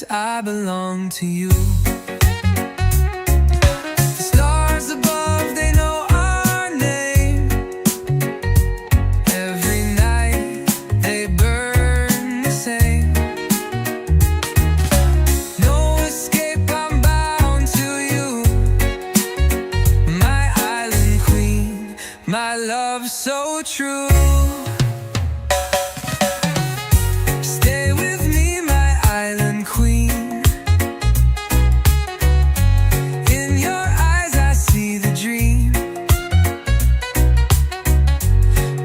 'cause I belong to you. The stars above, they know our name. Every night they burn the same. No escape, I'm bound to you. My island queen, my love so true. Stay with me, my island queen. In your eyes I see the dream.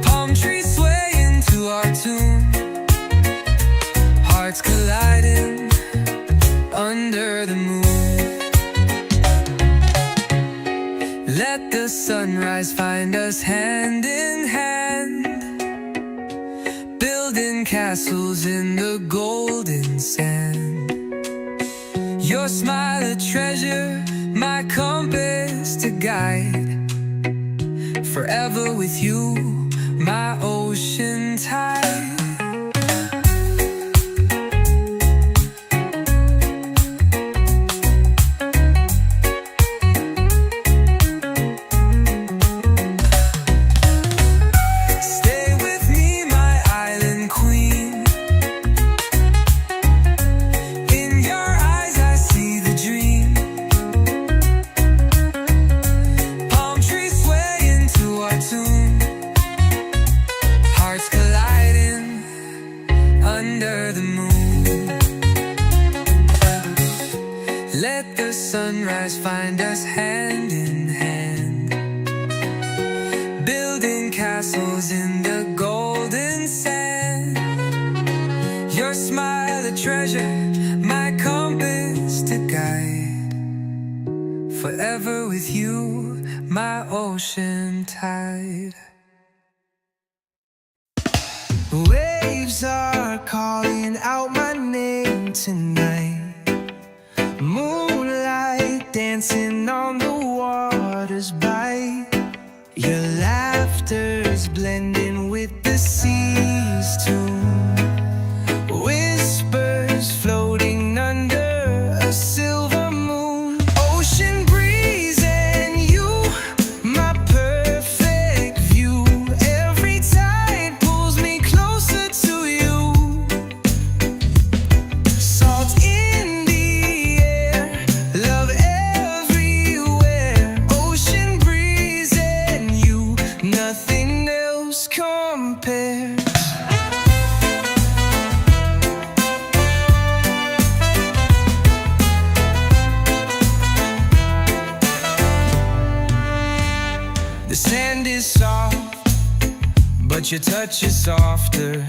Palm trees sway into our tune. Hearts colliding under the moon. Let the sunrise find us hand in hand, building castles in the golden sand. Your smile a treasure, my compass to guide. Forever with you, my ocean tide. Under the moon, let the sunrise find us hand in hand, building castles in the golden sand. Your smile a treasure, my compass to guide. Forever with you, my ocean tide. Waves are calling out my name tonight. Moonlight dancing on the water's bite. Your laughter's blending with the sea's tune. Whispers floating under a silver moon. Ocean breeze and you, my perfect view. Every tide pulls me closer to you. Salt in the air, love everywhere. Ocean breeze and you, nothing else compares. The sand is soft, but your touch is softer.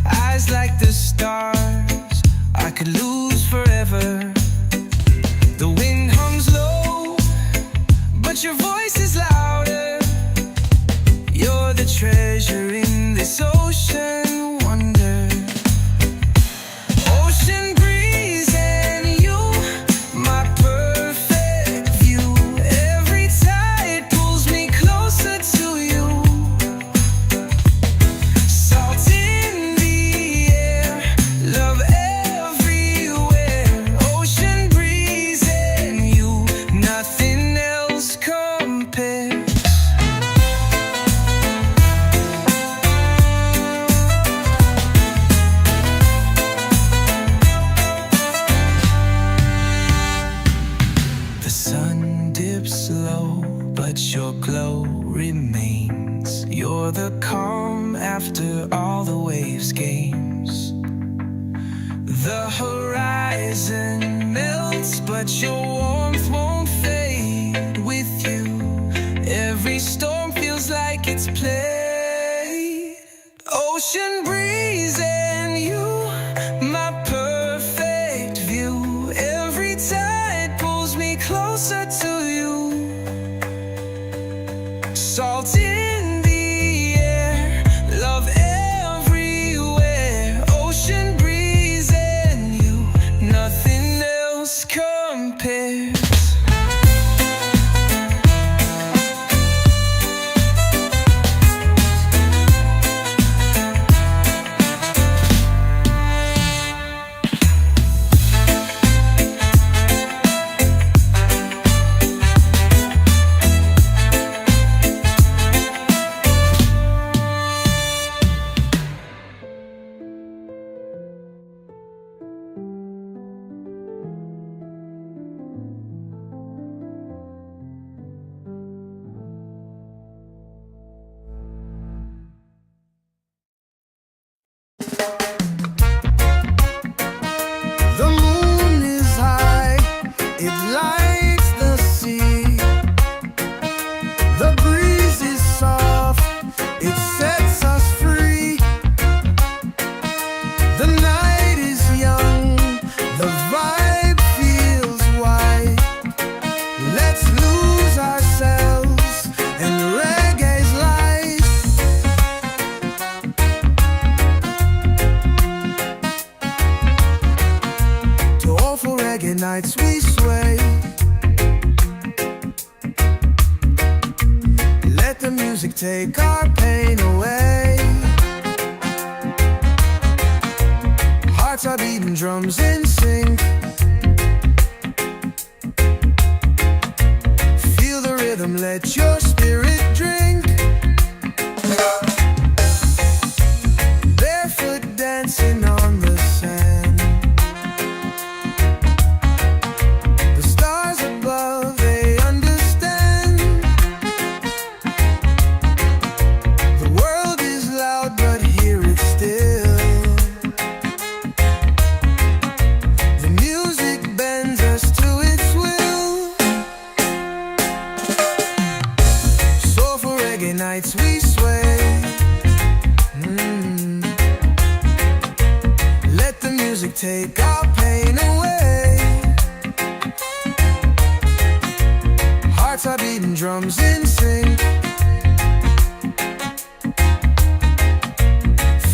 Eyes like the stars, I could lose forever. The wind hums low, but your voice is louder. You're the treasure in this ocean wonder. Ocean breeze and you, my perfect view. Every tide pulls me closer to you. Salt in the air, love everywhere. Ocean breeze and you, nothing else compares. The sun dips low, but your glow remains. You're the calm after all the waves' games. The horizon melts, but your warmth won't fade. With you, every storm feels like it's played. Ocean breeze and you, my perfect view. Every tide pulls me closer to you. Salt in the air, love everywhere. Ocean breeze and you, nothing else compares. nights we sway. Let the music take our pain away. Hearts are beating, drums in sync. Feel the rhythm, let your spirit drink. Barefoot dancing on the sand. The stars above, they understand. The world is loud, but hear it still. The music bends us to its will. Soulful reggae nights we sway. Let the music take our pain away. Hearts are beating, drums in sync.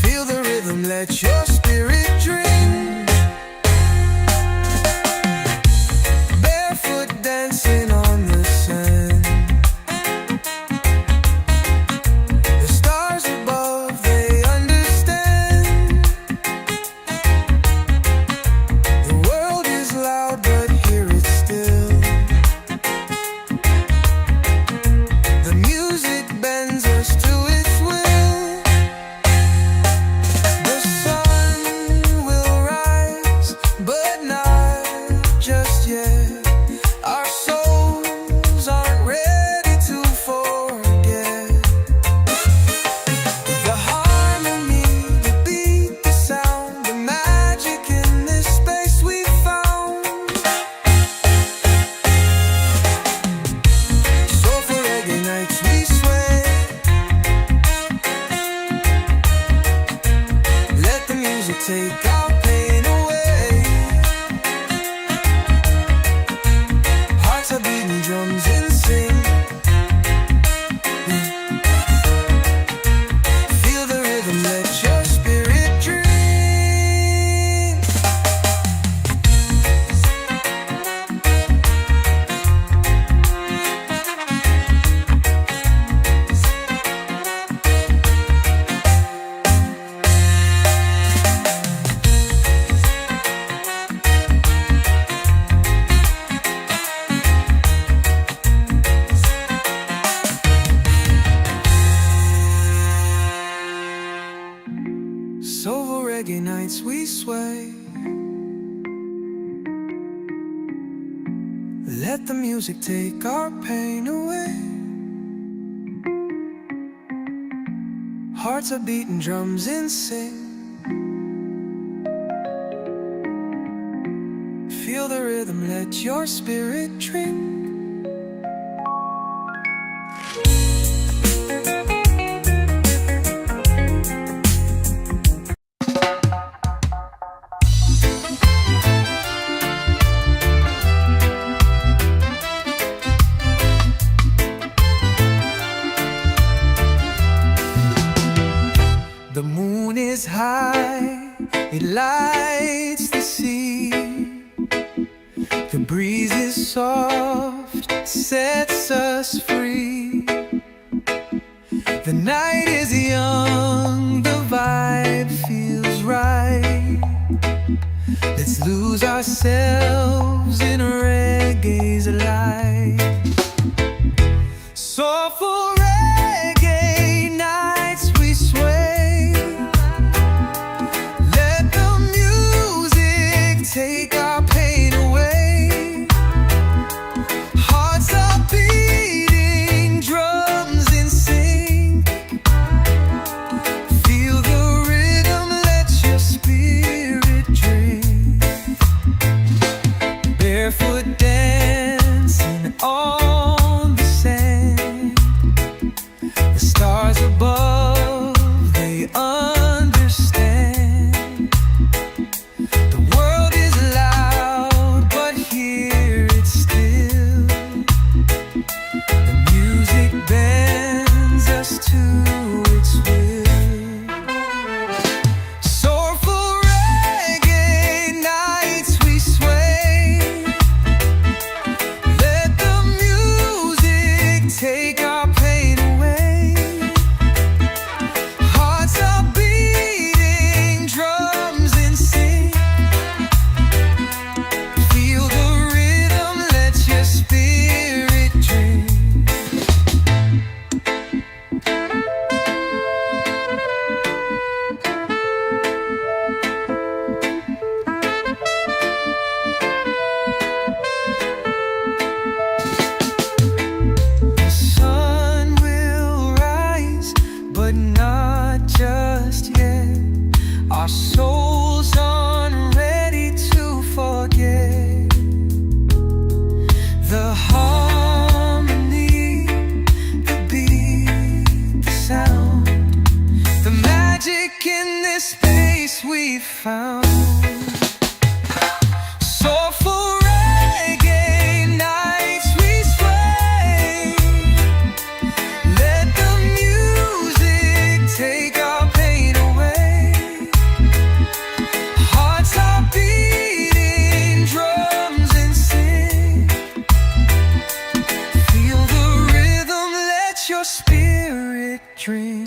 Feel the rhythm, let your spirit drink. Barefoot dancing on the sand. The stars above, they understand. The world is loud, but hear it still. The music bends us to its will. The sun will rise, but not just yet. Our souls aren't ready to forget. The harmony, the beat, the sound, the magic in this space we found. Soulful reggae nights we sway. Let the music take our pain away. Hearts are beating, drums in sync. Feel the rhythm, let your spirit drink. Soulful reggae nights we sway. Let the music take our pain away. Hearts are beating, drums in sync. Feel the rhythm, let your spirit drink. The moon is high, it lights the sea. The breeze is soft, sets us free. The night is young, the vibe feels right. Let's lose ourselves in reggae's light. Soulful reggae nights we sway. Let the music take our pain away. Hearts are beating, drums in sync. Feel the rhythm, let your spirit drink. Barefoot dancing on the sand. not just yet. Our souls aren't ready to forget the harmony, the beat, the sound, the magic in this space we found. So for reggae nights we sway, let the music take our pain away. Hearts are beating, drums and sing. Feel the rhythm, let your spirit dream.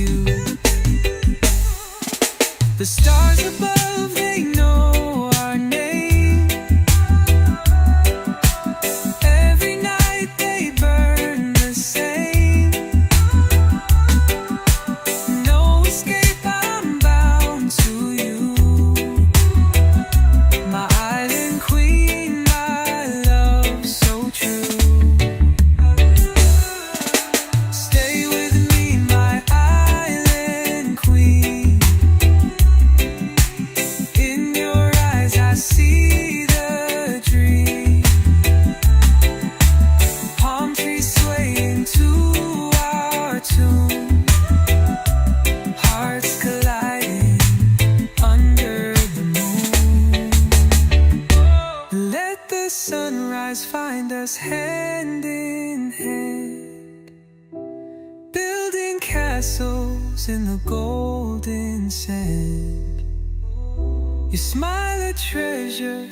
you. The stars above, they know our name. Every night they burn the same. No escape, I'm bound to you. My island queen, my love so true. Stay with me, my island queen. In your eyes I see the dream. Palm trees swaying to our tune. Hearts colliding under the moon. Let the sunrise find us hand in hand, building castles in the golden sand. Your smile a treasure,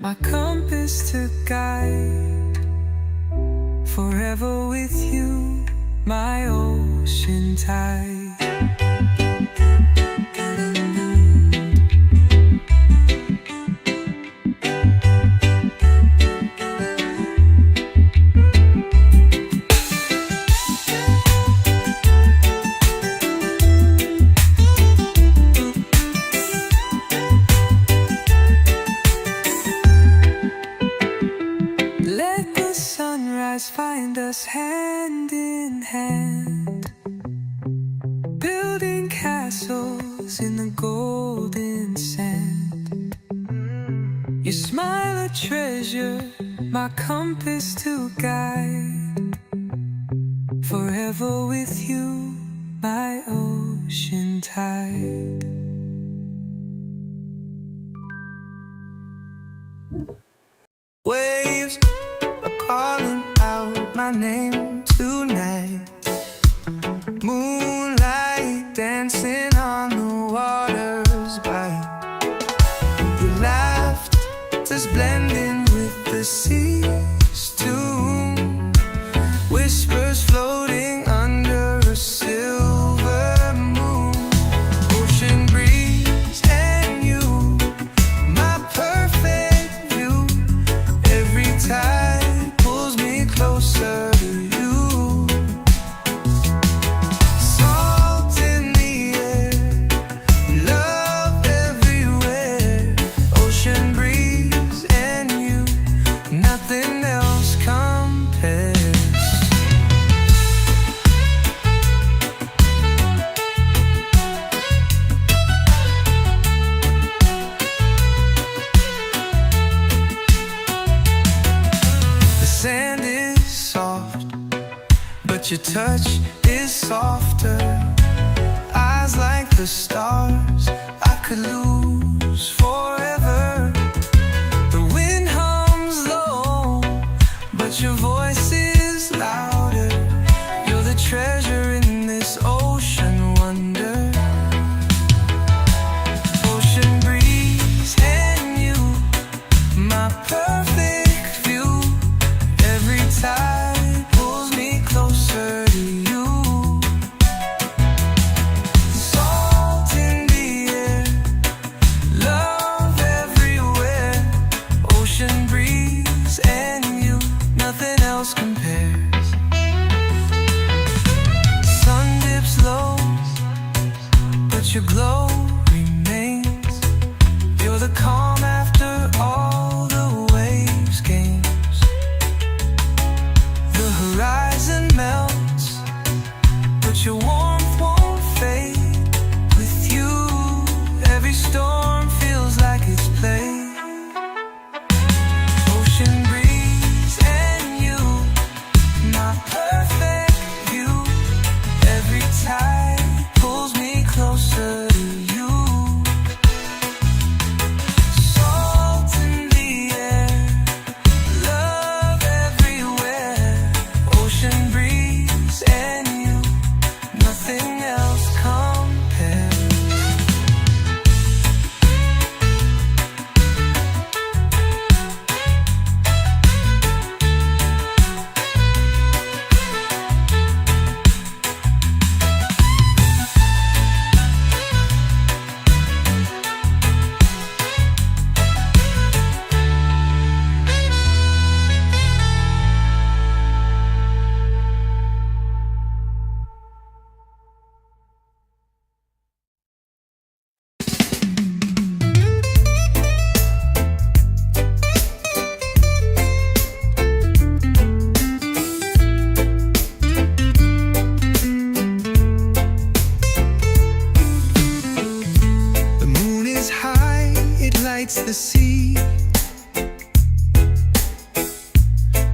my compass to guide. Forever with you, my ocean tide. Let the sunrise find us hand in hand, building castles in the golden sand. Your smile a treasure, my compass to guide. Forever with you, my ocean tide. Waves are calling out my name tonight. Moonlight dancing on the water's bite. Your laughter's blending with the sea's tune. Whispers floating under a silver moon. Ocean breeze and you, my perfect view. Every tide pulls me closer to you. Salt in the air, love everywhere. Ocean breeze and you, nothing else compares. The sand is soft, but your touch is softer. Eyes like the stars, I could lose forever. The wind hums low, but your voice is louder. You're the treasure in this ocean wonder. Ocean breeze and you, my perfect view. Every tide pulls me closer to you. Salt in the air, love everywhere. Ocean breeze and you, nothing else compares. Sun dips low, but your glow remains. You're the calm after all the waves games. The horizon melts, but your warmth won't fade. With you, every storm feels like it's played. Ocean breeze and you, my perfect view. Every tide pulls me closer to you. the sea.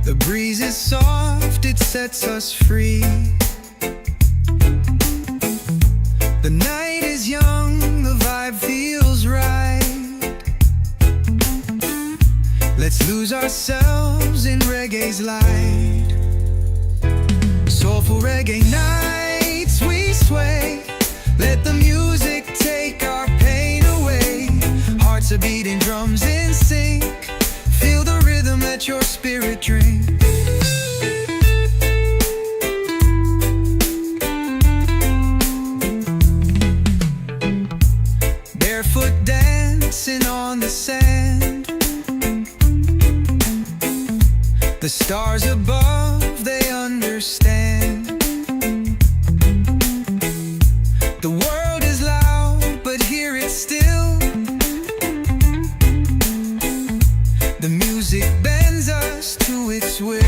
The breeze is soft, it sets us free. The night is young, the vibe feels right. Let's lose ourselves in reggae's light. Soulful reggae nights, we sway. Let the music take our pain away. Hearts are beating, drums in sync. Feel the rhythm, let your spirit drink. Barefoot dancing on the sand. The stars above, they understand. The world is loud, but hear it still. The music bends us to its will.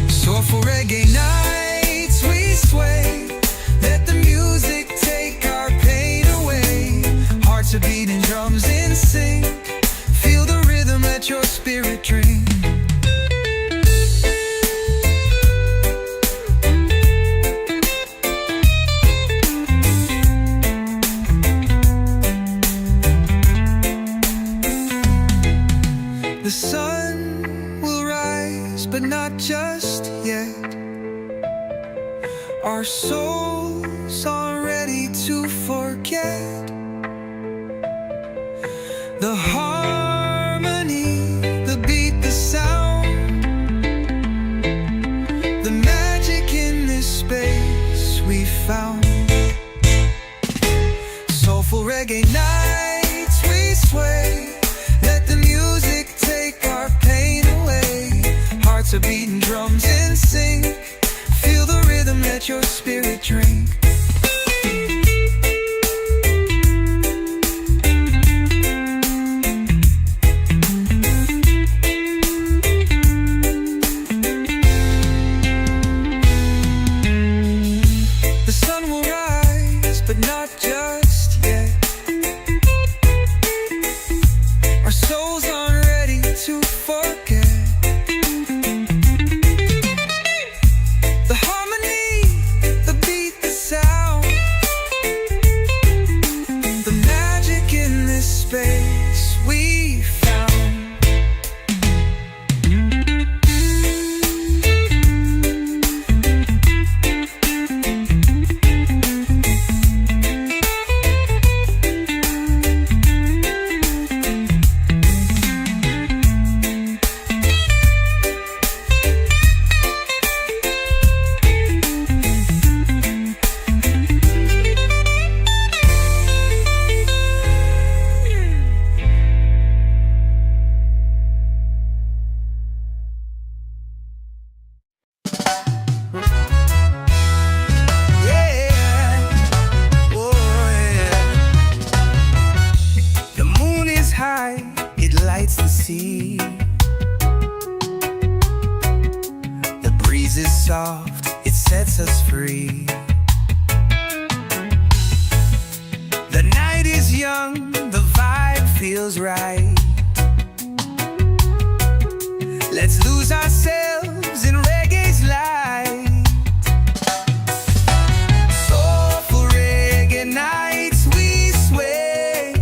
Soulful reggae nights, we sway. Let the music take our pain away. Hearts are beating, drums in sync. Feel the rhythm, let your spirit drink. The sun will rise, but not just yet. Our souls are ready to forget. The harmony, the beat, the sound. The magic in this space we found. Soulful reggae nights, we sway. Let the music take our pain away. Hearts are beating, drums in sync. Feel the rhythm, let your spirit drink. The sun will rise, but not just yet. Our souls aren't ready to forget. The harmony, the beat, the sound. The magic in this space we found. It lights the sea. The breeze is soft, it sets us free. The night is young, the vibe feels right. Let's lose ourselves in reggae's light. Soulful reggae nights, we sway.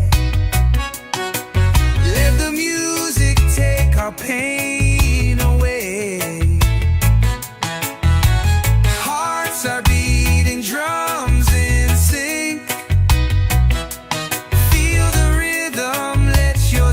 Let the music take our pain away. Hearts are beating, drums in sync. Feel the rhythm, let your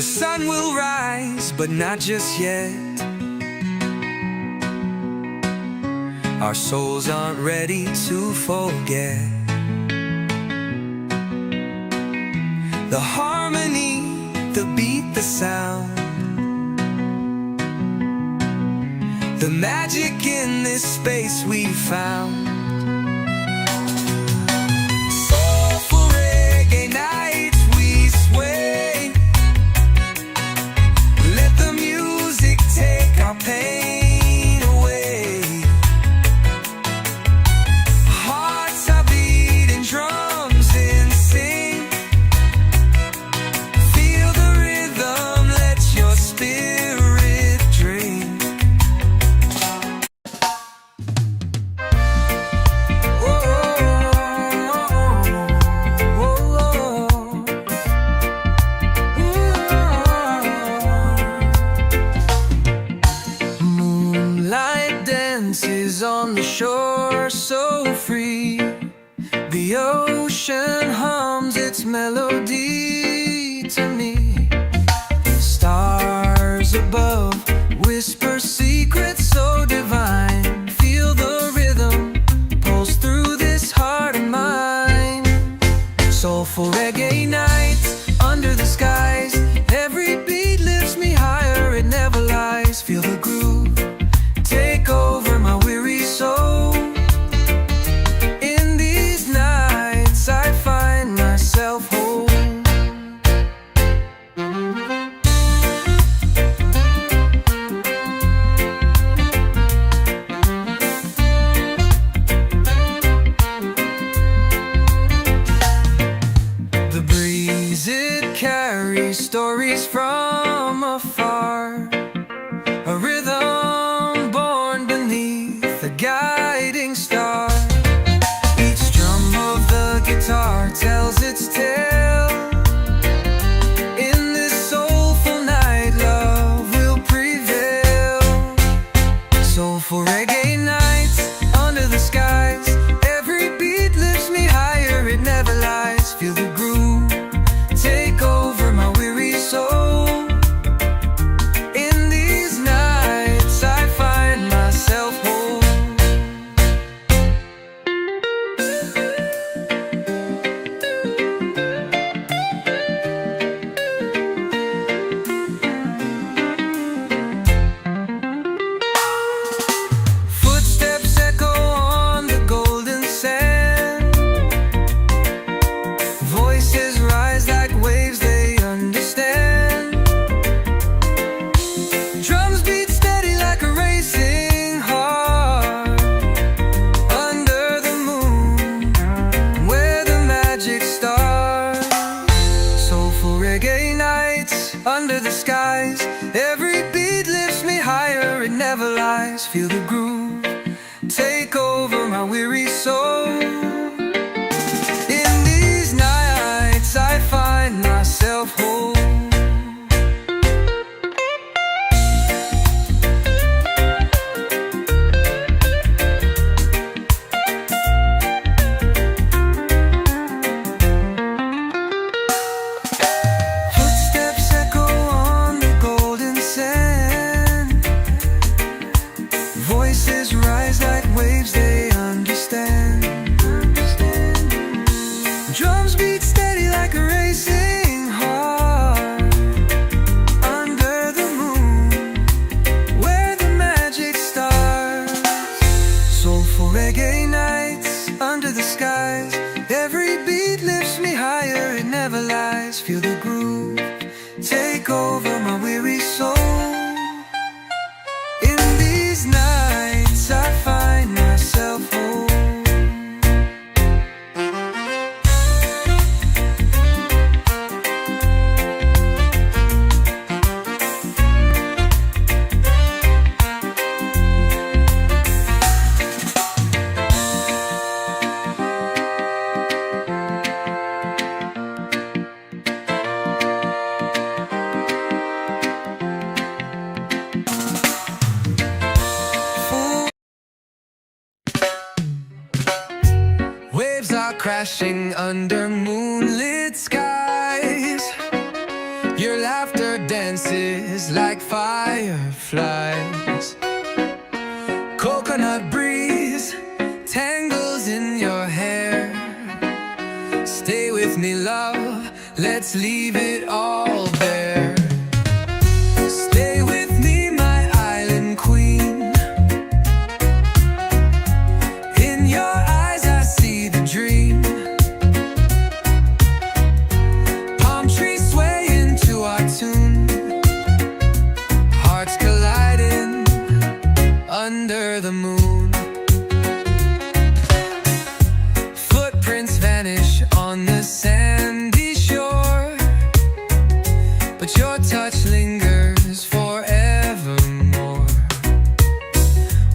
sun will rise, but not just yet. Our souls aren't ready to forget the harmony, the beat, the sound, the magic in this space we found. Soulful reggae nights we sway. Let the music take our pain away. Hearts are beating, drums in sync. Feel the rhythm, let your spirit drink. Dances on the shore so free. The ocean hums its melody to me. Stars above whisper secrets so divine. Feel the rhythm pulse through this heart of mine. Soulful reggae nights under the skies. Every beat lifts me higher, it never lies. Feel the groove take over my weary soul. In these nights I find myself whole. The breeze, it carries stories from afar. A rhythm born beneath a guiding star. Each drum of the guitar tells its tale. In this soulful night, love will prevail. Soulful reggae nights under the skies. Every beat lifts me higher, it never lies. Feel the groove take over my weary soul. Under the skies, every beat lifts me higher, it never lies. Feel the groove take over my weary soul. In these nights I find myself whole. Voices rise like waves, they understand. Drums beat steady like a racing heart. Under the moon, where the magic starts. Soulful reggae nights under the skies. Every beat lifts me higher, it never lies. Feel the groove take over my weary soul. In these nights I find myself whole. Crashing under moonlit skies. Your laughter eyes like fireflies. Coconut breeze tangles in your hair. Stay with me, love, let's leave it all bare. Stay with me, my island queen. In your eyes I see the dream. Palm trees swaying to our tune. Hearts colliding under the moon. Footprints vanish on the sandy shore, but your touch lingers forevermore.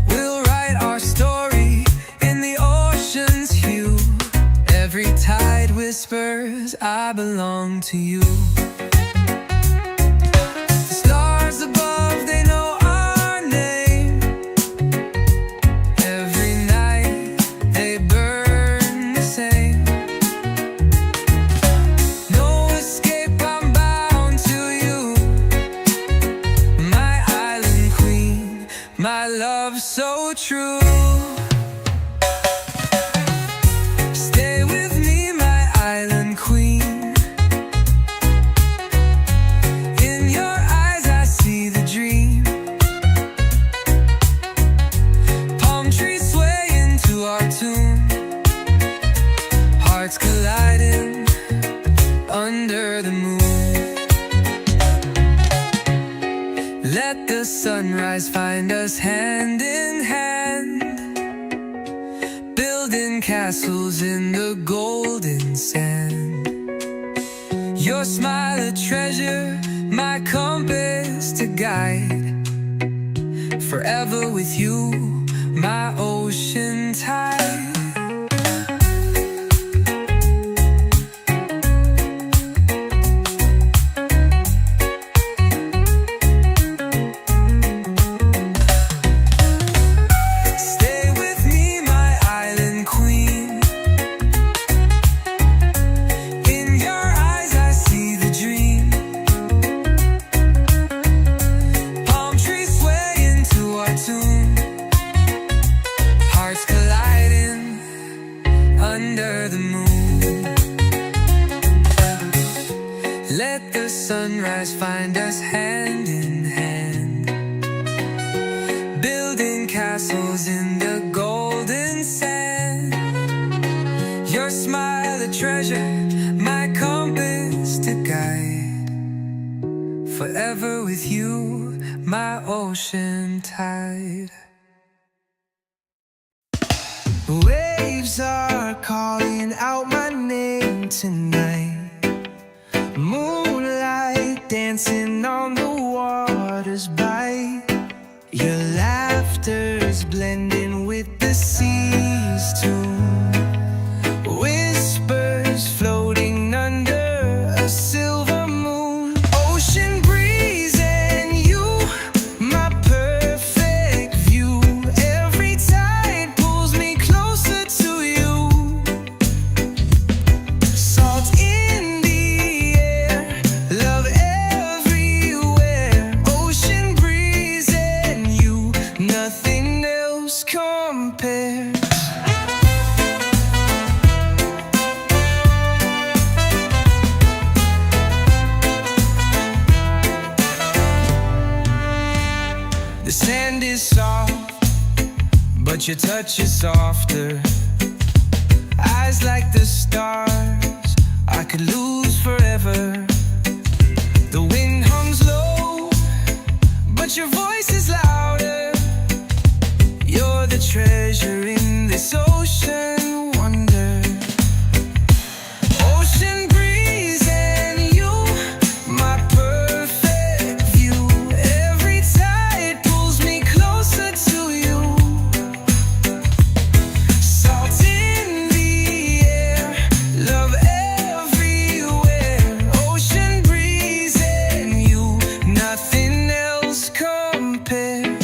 We'll write our story in the ocean's hue. Every tide whispers, I belong to you. The stars above, they know our name. Every night they burn the same. No escape, I'm bound to you. My island queen, my love so true. Stay with me, my island queen. In your eyes I see the dream. Palm trees swaying to our tune. Hearts colliding under the moon. Let the sunrise find us hand in hand, building castles in the golden sand. Your smile a treasure, my compass to guide. Forever with you, my ocean tide. Stay with me, my island queen. In your eyes I see the dream. Palm trees swaying to our tune. Hearts colliding under the moon. Let the sunrise find us hand in hand, building castles in the golden sand. Your smile a treasure, my compass to guide. Forever with you, my ocean tide. Waves are calling out my name tonight. Moonlight dancing on the water's bite. Your laughter's blending with the sea's tune. Whispers floating under a silver moon. Ocean breeze and you, my perfect view. Every tide pulls me closer to you. Salt in the air, love everywhere. Ocean breeze and you, nothing else compares. The sand is soft, but your touch is softer. Eyes like the stars, I could lose forever. The wind hums low, but your voice is louder. You're the treasure in this ocean wonder. Ocean breeze and you, my perfect view. Every tide pulls me closer to you. Salt in the air, love everywhere. Ocean breeze and you, nothing else compares.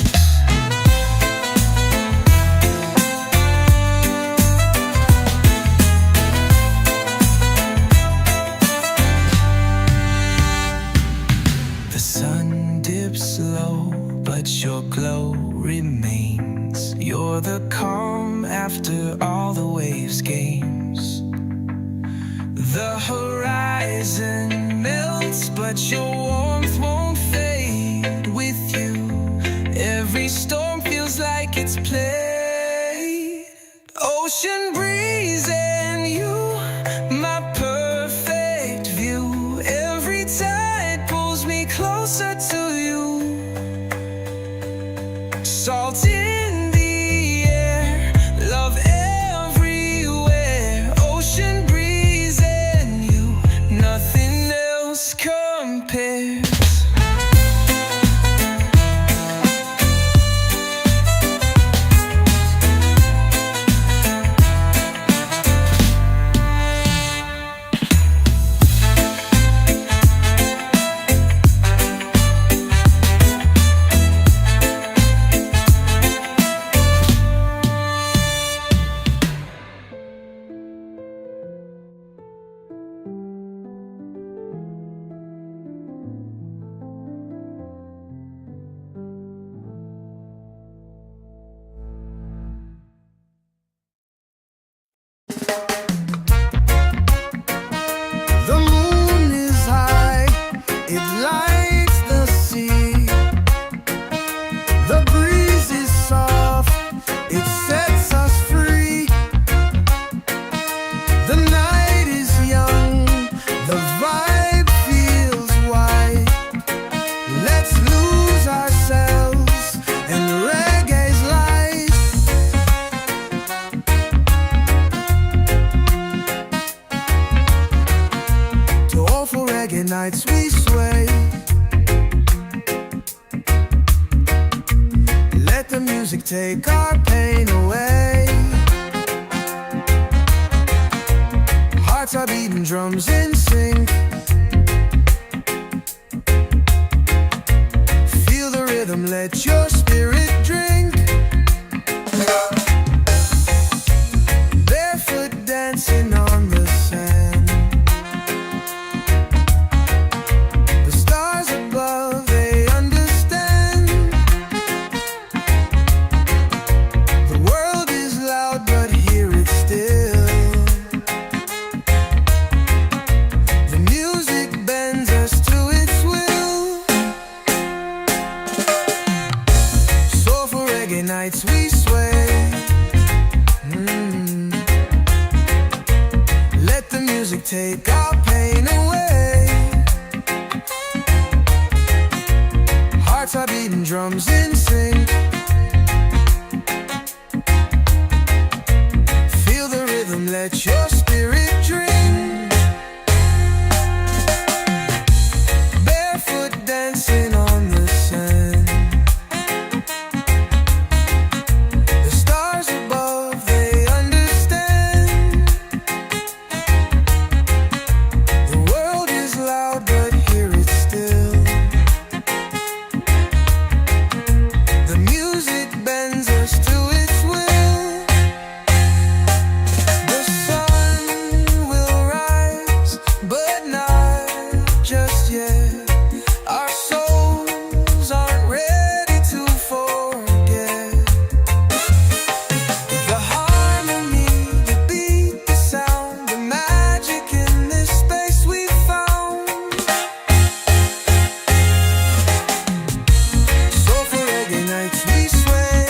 The horizon melts, but your warmth won't fade. With you, every storm feels like it's played. Ocean breeze and you, my perfect view. Every tide pulls me closer to you. Salt in the air, love everywhere. Ocean breeze and you, nothing else compares. The moon is high, it lights the sea. The breeze is soft, it sets us free. The night is young, the vibe feels wide. Let's lose ourselves in reggae's light. To awful reggae nights we sway. Let the music take our pain away. Hearts are beating, drums in sync. Feel the rhythm, let your spirit drink. Barefoot dancing on the sand. The stars above, they understand. The world is loud, but hear it still. The music bends us to its will. Soulful reggae nights we sway. Let the music take our pain away. Hearts are beating, drums in sync. Feel the rhythm, let your spirit drink. Barefoot dancing on the sand. The stars above, they understand. The world is loud, but hear it still. The music bends us to its will. The sun will rise, but not just yet. Our souls aren't ready to forget. The harmony, the beat, the sound, the magic in this space we found. Soulful reggae nights we sway.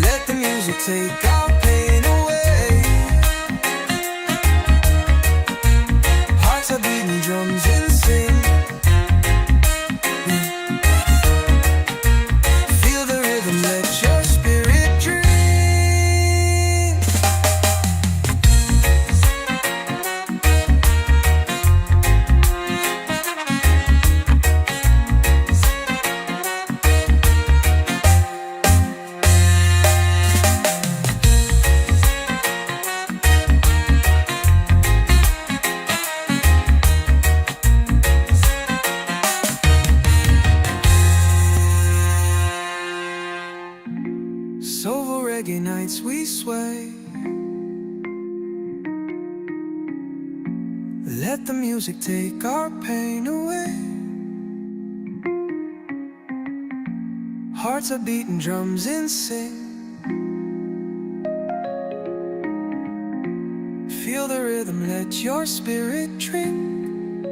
Let the music take our pain away. Hearts are beating, drums in sync. Feel the rhythm, let your spirit drink. Soulful reggae nights we sway. Let the music take our pain away. Hearts are beating, drums in sync. rhythm, let your spirit drink.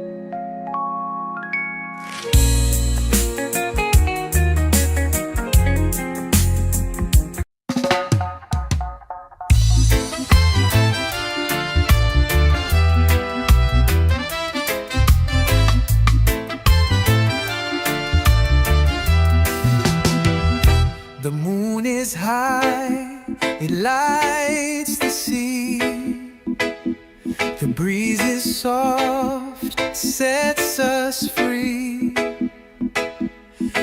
The moon is high, it lights the sea. The breeze is soft, sets us free.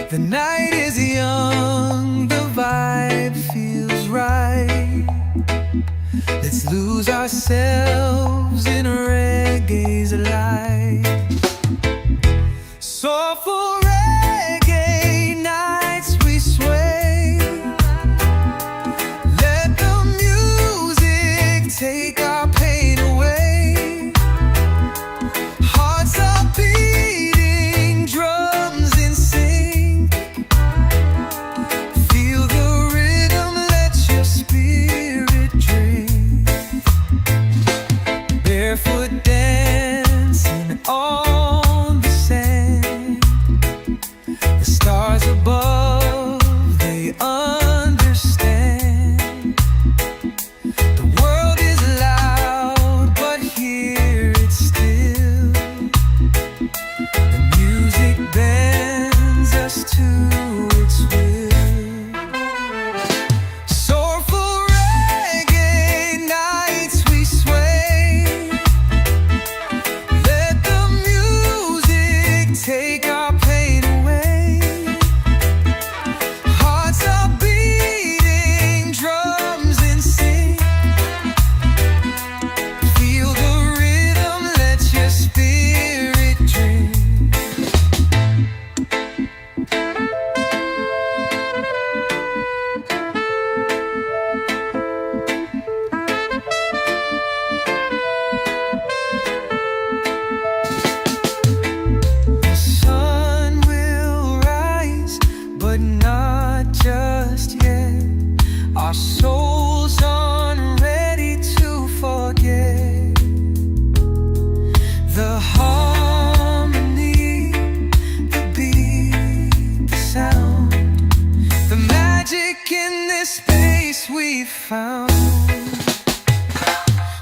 The night is young, the vibe feels right. Let's lose ourselves in reggae's light. Soulful reggae nights we sway. Let the music take our pain away. Hearts are beating, drums in sync. Feel the rhythm, let your spirit drink. Barefoot dancing on the sand. The stars above, they understand. The world is loud, but here it's still. The music bends us to its will. Soulful reggae nights we sway. Let the music take our pain away. Hearts are beating, drums in sync. Feel the rhythm, let your spirit drink. The sun will rise, but not just yet. Our souls aren't ready to forget. The harmony, the beat, the sound, the magic in this space we found.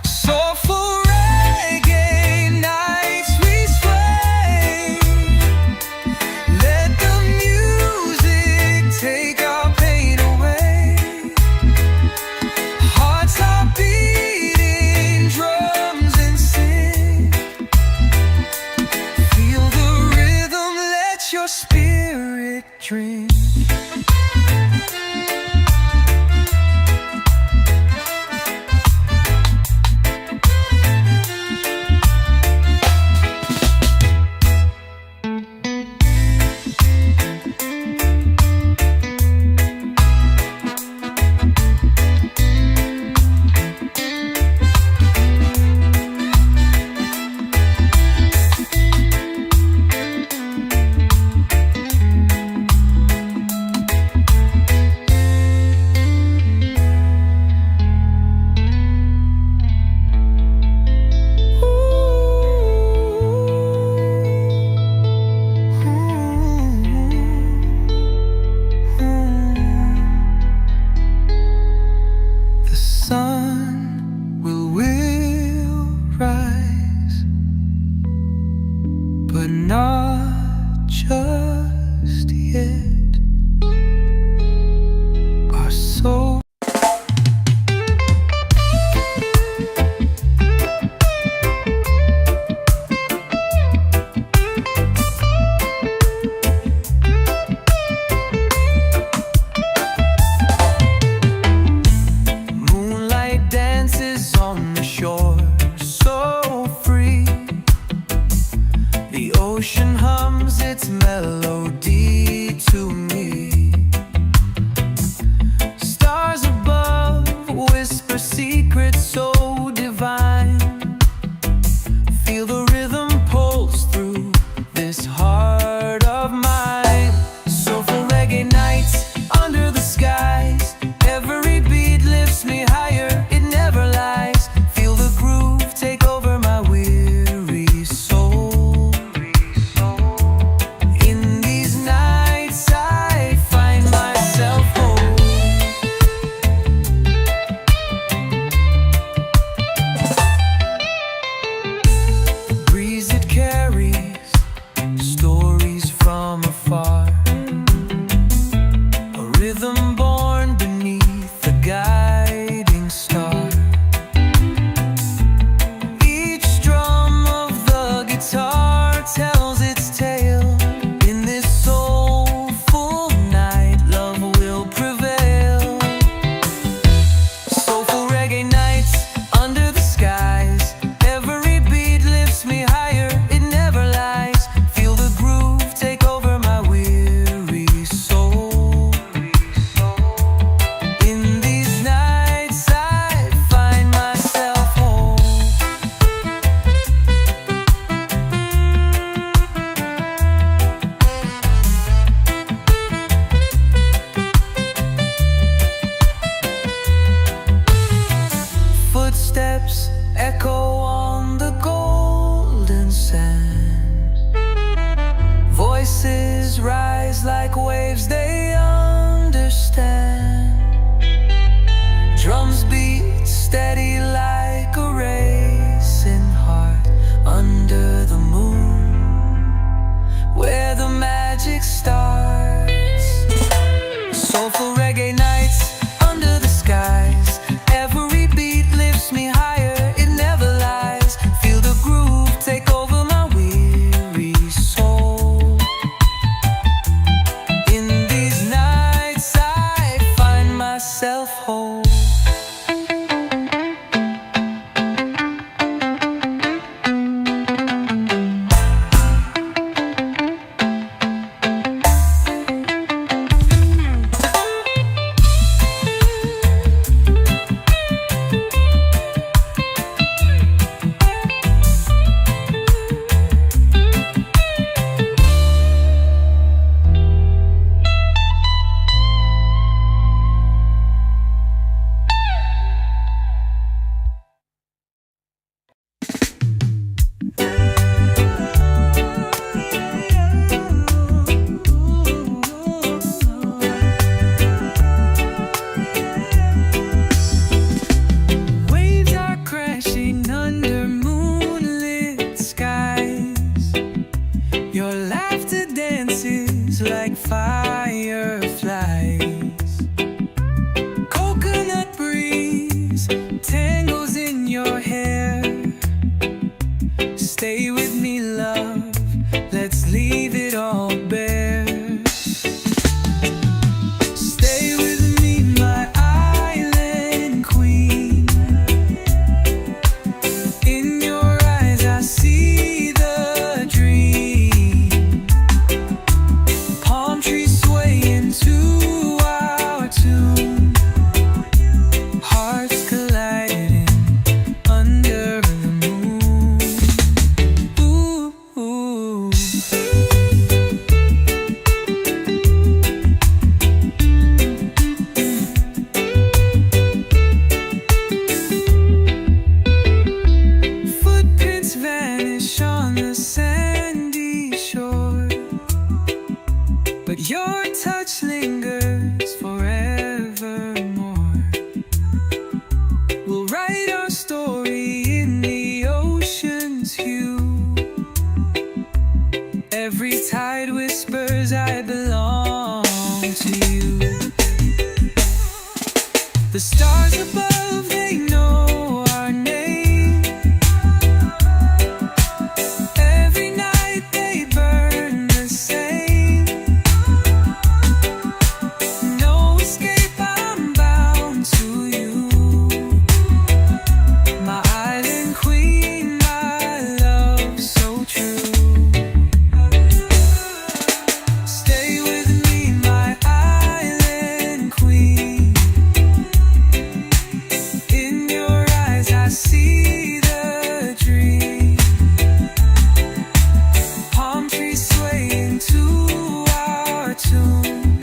Soulful reggae nights we sway. Let the music take our pain away. Hearts are beating, drums in sync. Feel the rhythm, let your spirit drink. The stars above, they know our name. Every night they burn the same. No escape, I'm bound to you. My island queen, my love so true. Stay with me, my island queen. In your eyes I see the dream. Palm trees swaying to our tune.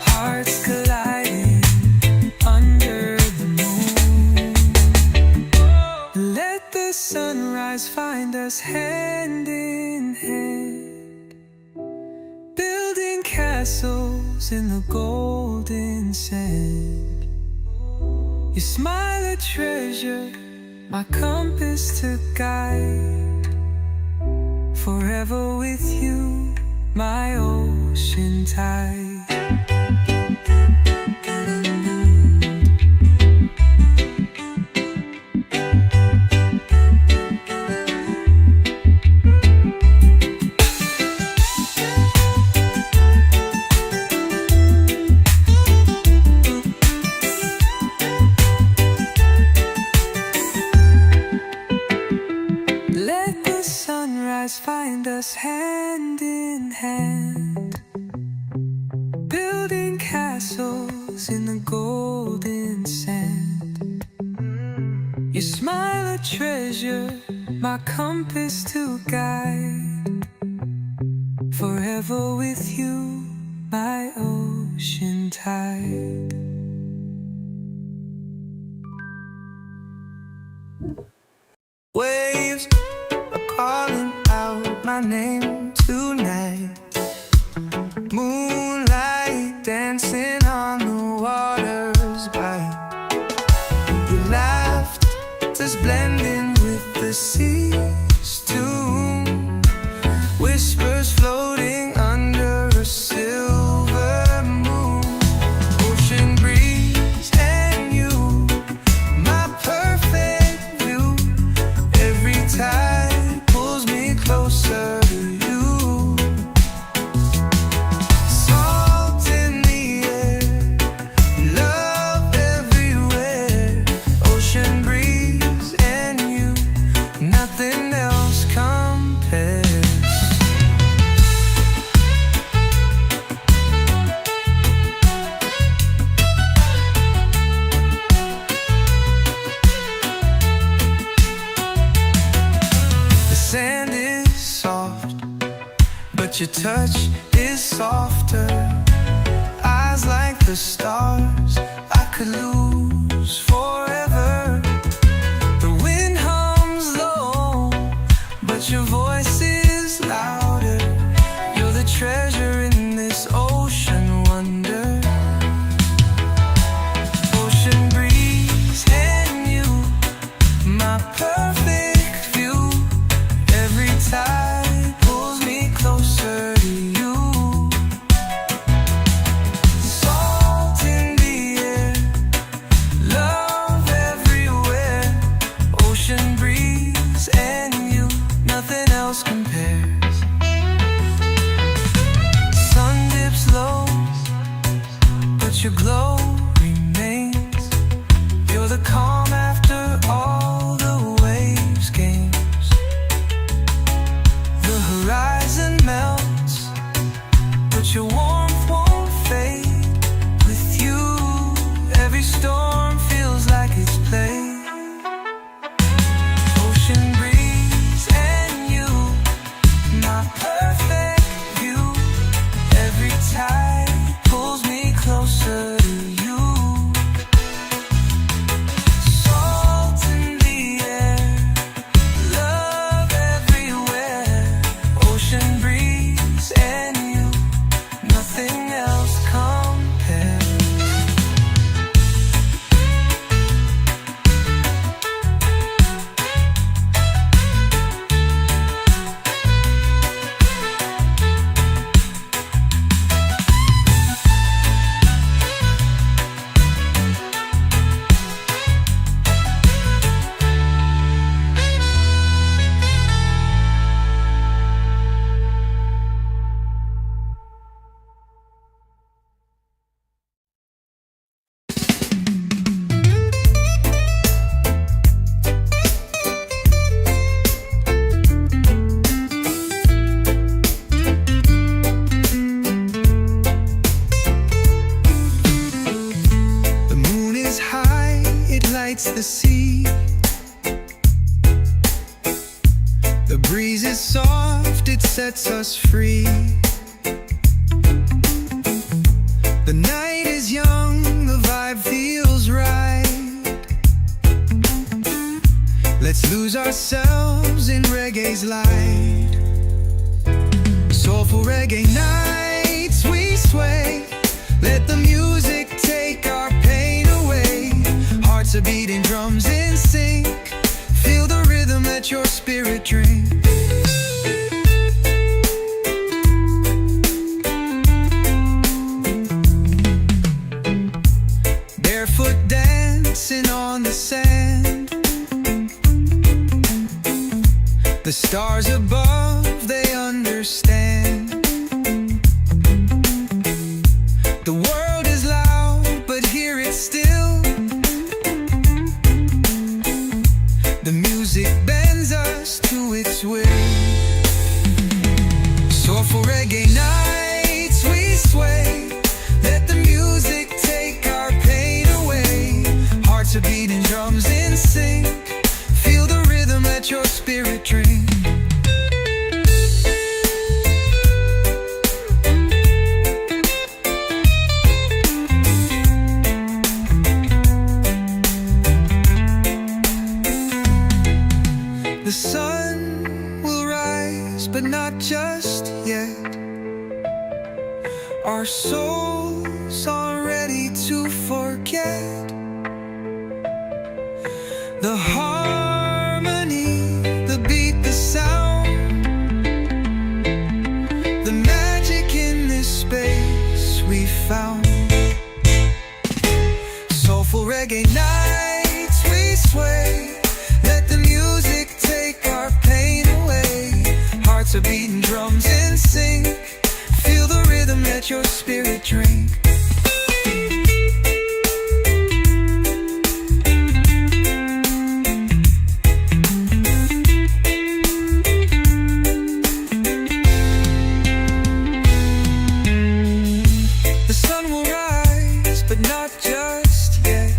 Hearts colliding under the moon. Let the sunrise find us hand in hand, building castles in the golden sand. You smile a treasure, my compass to guide. Forever with you, my ocean tide. Let the sunrise find us hand in hand, building castles in the golden sand. You smile a treasure, my compass to guide. Forever with you, my ocean tide. Waves are calling out my name tonight. Moonlight dancing on the water's bite. You laughed, just blending with the sea's tune. Whispers floating under a silver moon. Ocean breeze and you, my perfect view. Every tide pulls me closer to you. Salt in the air, love everywhere. Ocean breeze and you, nothing else compares. The sand is soft, but your touch is softer. Eyes like the stars, I could lose forever. The wind hums low, but your voice is louder. You're the treasure in this ocean wonder. Ocean breeze and you, my perfect view. Every tide pulls me closer to you. Salt in the air, lights the sea. The breeze is soft, it sets us free. The night is young, the vibe feels right. Let's lose ourselves in reggae's light. Soulful reggae nights, we sway. Let the music take our pain away. Hearts are beating, drums in sync. Feel the rhythm, let your spirit drink. Barefoot dancing on the sand. The stars above, they understand. The world is loud, but hear it still. The music bends us to its will. Soulful reggae nights, we sway. Let the music take our pain away. Hearts are beating, drums in sync. Feel the rhythm, let your spirit drink. The sun will rise, but not just yet. Our souls aren't ready to forget. The harmony, the beat, the sound. The magic in this space we found. Soulful reggae nights, we sway. Let the music take our pain away. Hearts are beating, drums in sync. Feel the rhythm, let your spirit drink. The sun will rise, but not just yet.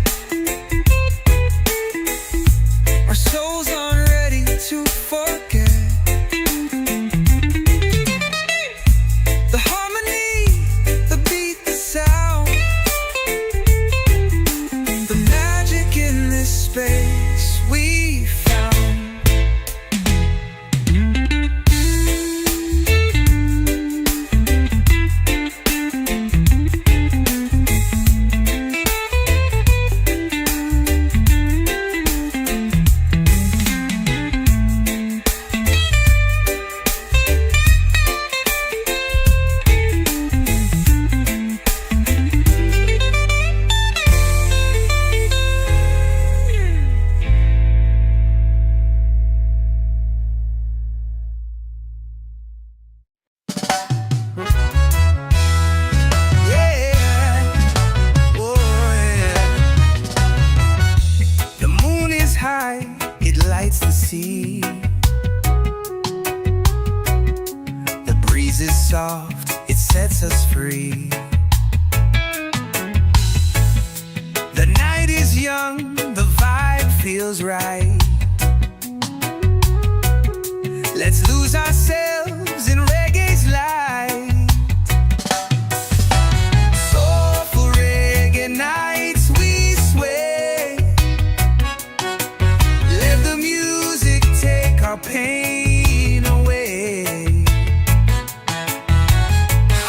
Our souls aren't ready to forget. The harmony, the beat, the sound. The magic in this space we found. The moon is high, it lights the sea. The breeze is soft, it sets us free. The night is young, the vibe feels right. Let's lose ourselves in reggae's light. Soulful reggae nights, we sway. Let the music take our pain away.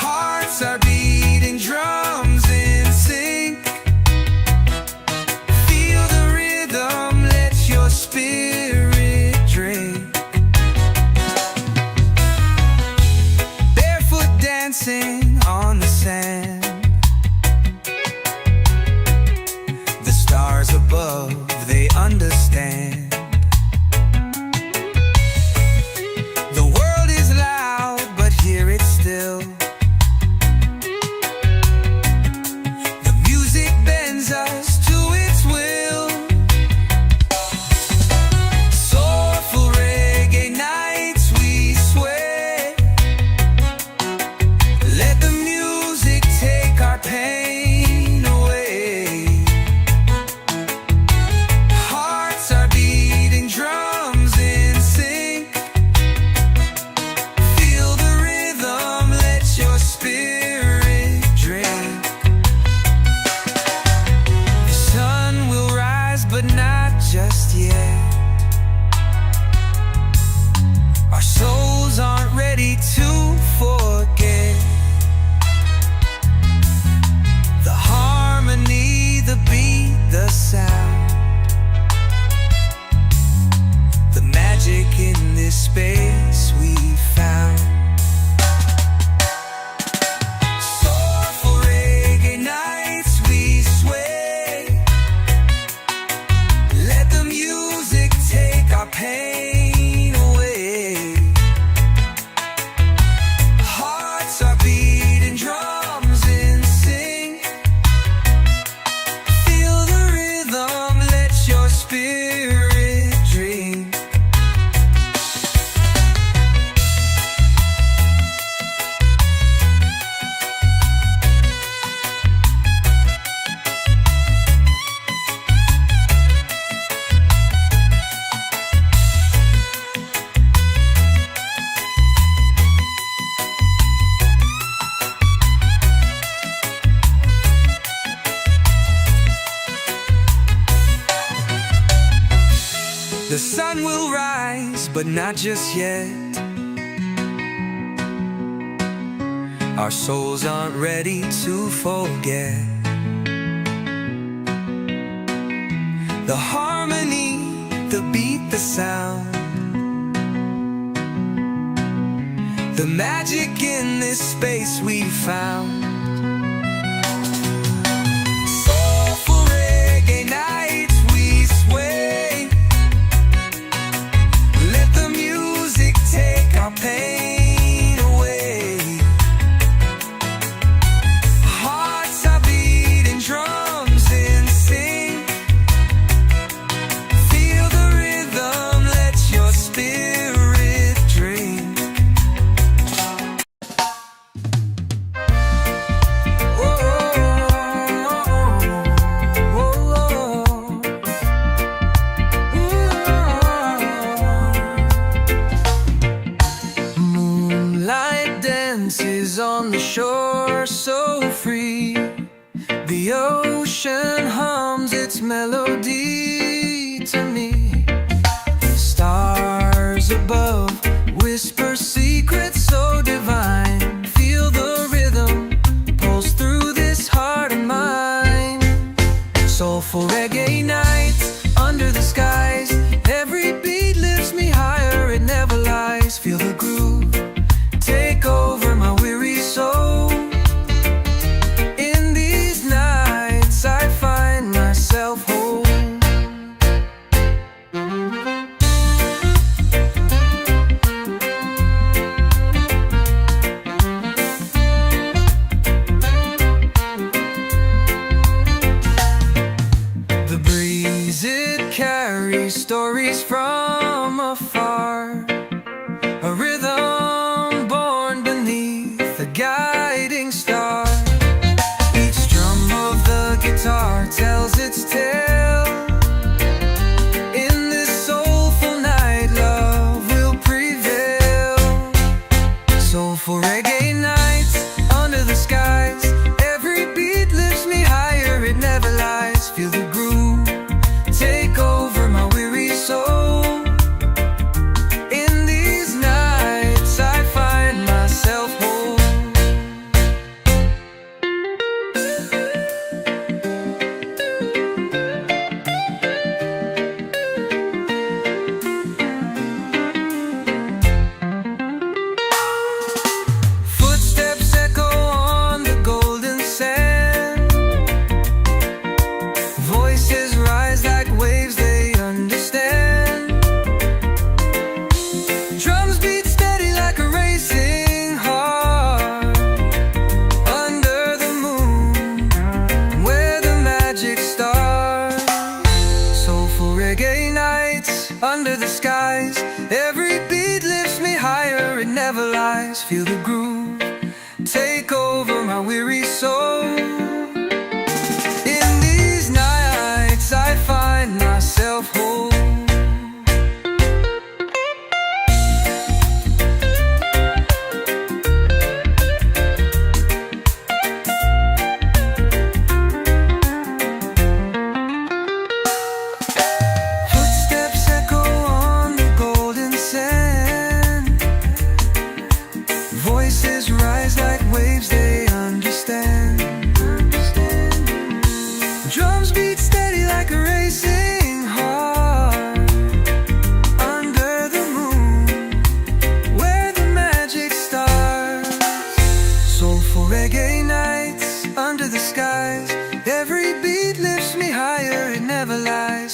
Hearts are beating, drums in sync. Feel the rhythm, let your spirit drink. but not just yet. Our souls aren't ready to forget the harmony, the beat, the sound, the magic in this space we found. Soulful reggae nights we sway. Let the music take our pain away. Hearts are beating, drums in sync. Feel the rhythm, let your spirit dream. The sun will rise, but not just yet. Our souls aren't ready to forget the harmony, the beat, the sound, the magic in this space we found. Soulful reggae nights we sway. Let the music take our pain away. Hearts are beating, drums in sync. Feel the rhythm, let your spirit dream. Moonlight dances on the shore so free. The ocean hums its melody to me. Stars above whisper secrets so divine. Feel the rhythm pulse through this heart and mind. Soulful reggae nights under the skies. Every beat lifts me higher, it never lies. Feel the groove take over my weary soul. In these nights I find myself whole. The breeze, it carries stories from afar. A rhythm born beneath a guiding star. Each drum of the guitar tells its tale. In this soulful night, love will prevail. Soulful reggae nights under the skies. Every beat lifts me higher, it never lies. Feel the groove take over my weary soul. In these nights I find myself whole. Footsteps echo on the golden sand. Voices rise like waves they understand. Drums beat steady like a racing heart. Under the moon, where the magic starts. Soulful reggae nights under the skies. Every beat lifts me higher, it never lies. Feel the groove take over my weary soul. In these nights I find myself whole.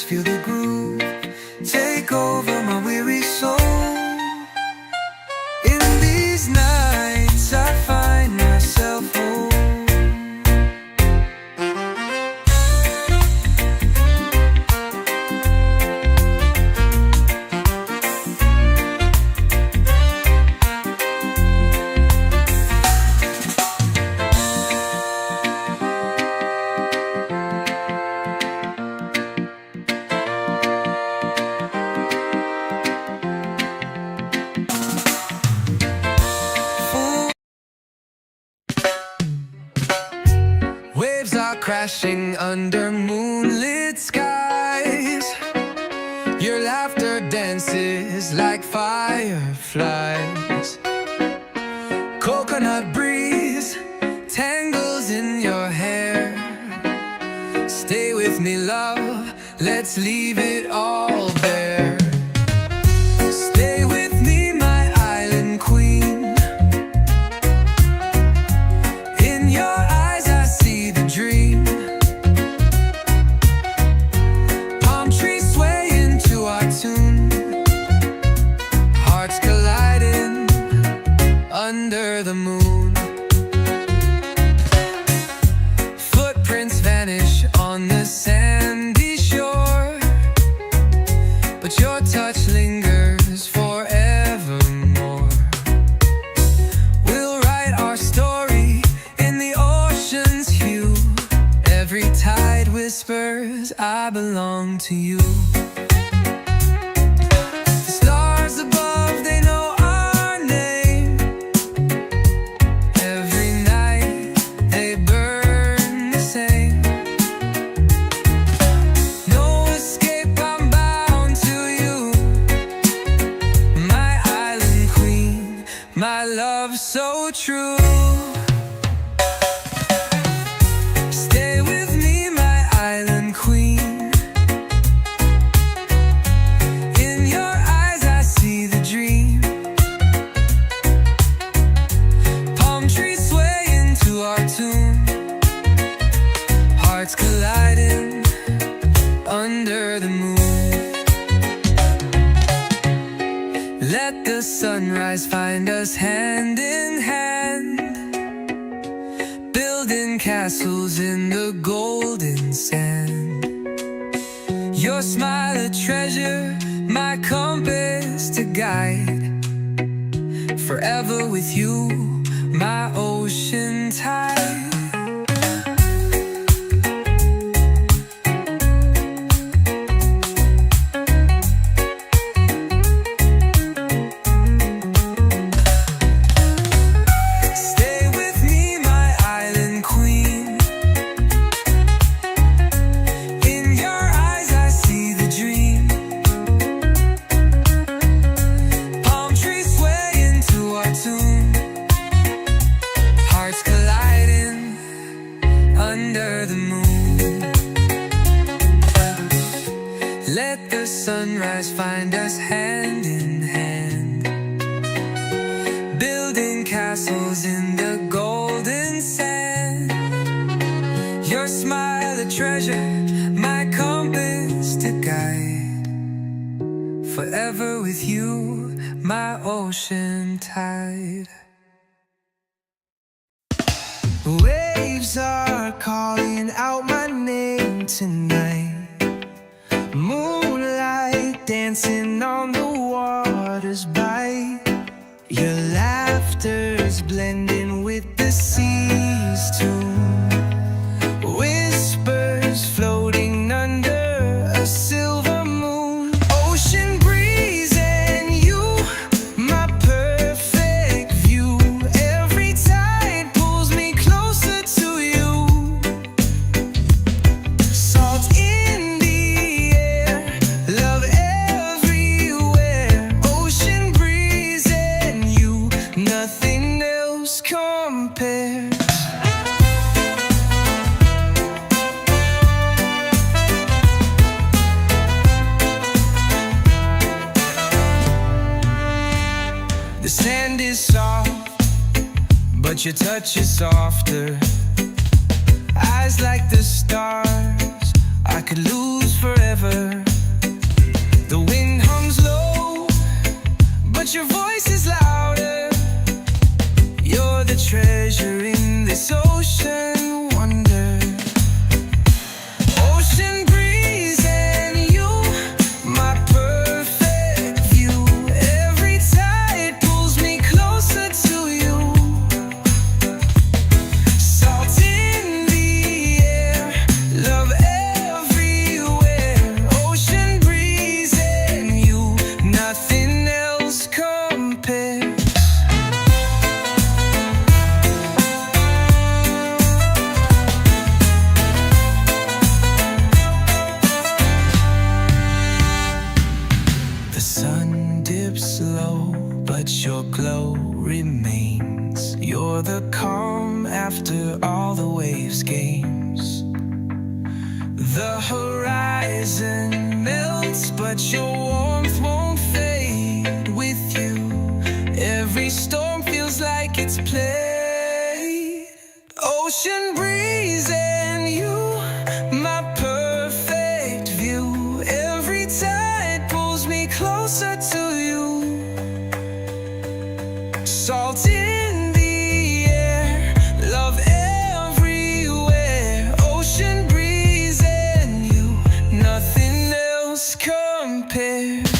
just feel the groove take over my weary soul. In these nights I find myself home. Waves are crashing under moonlit skies. Your laughter dances like fireflies. Coconut breeze tangles in your hair. Stay with me, love, let's leave it all bare. Stay with me, my island queen. In your eyes I see the dream. Palm trees swaying to our tune. Hearts colliding under the moon. Footprints vanish on the sandy shore, but your touch lingers forevermore. We'll write our story in the ocean's hue. Every tide whispers, I belong to you. The stars above, they know our name. Every night they burn the same. No escape, I'm bound to you. My island queen, my love so true. Stay with me, my island queen. In your eyes I see the dream. Palm trees swaying to our tune. Hearts colliding under the moon. Let the sunrise find us hand in hand, building castles in the golden sand. Your smile a treasure, my compass to guide. Forever with you, my ocean tide. Stay with me, my island queen. In your eyes I see the dream. Palm trees swaying to our tune. Hearts colliding under the moon. Let the sunrise find us hand in hand, building castles in the golden sand. Your smile a treasure, my compass to guide. Forever with you, my ocean tide. Waves are calling out my name tonight. Moonlight dancing on the water's bite. Your laughter's blending with the sea's tune. Whispers floating under a silver moon. Ocean breeze and you, my perfect view. Every tide pulls me closer to you. Salt in the air, love everywhere. Ocean breeze and you, nothing else compares. The sand is soft, but your touch is softer. Eyes like the stars, I could lose forever. glow remains. You're the calm after all the waves' games. The horizon melts, but your warmth won't fade. With you, every storm feels like it's played. Ocean breeze and you, my perfect view. Every tide pulls me closer to you. Salt in the air, love everywhere. Ocean breeze and you, nothing else compares.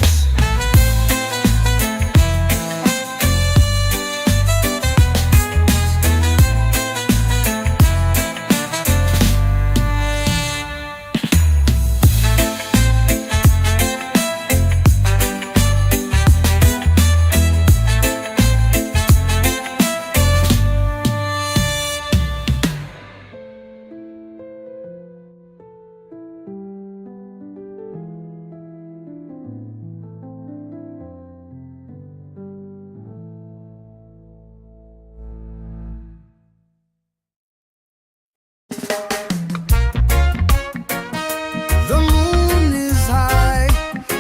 The moon is high,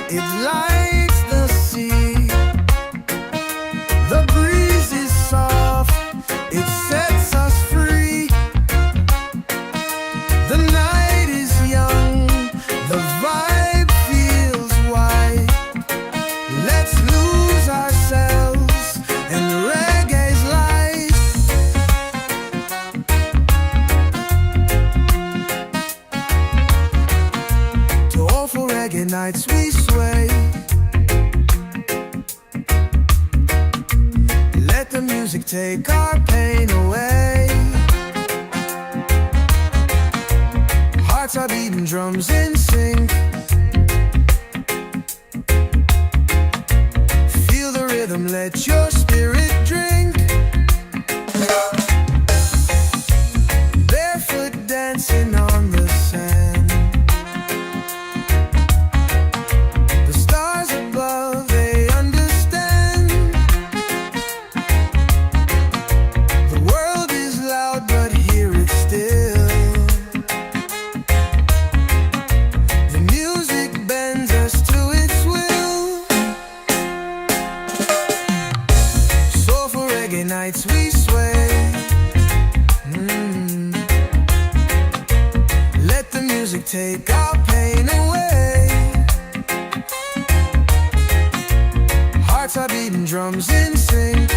it lights the sea. The breeze is soft, it sets us free. The night is young, the vibe feels wide. Let's lose ourselves in reggae's light. To awful reggae nights we sway. Let the music take our pain away. Hearts are beating, drums in sync. Feel the rhythm, let your spirit drink. Barefoot dancing on the sand. The stars above, they understand. The world is loud, but hear it still. The music bends us to its will. Soulful reggae nights we sway. Let the music take our pain away. Hearts are beating, drums in sync.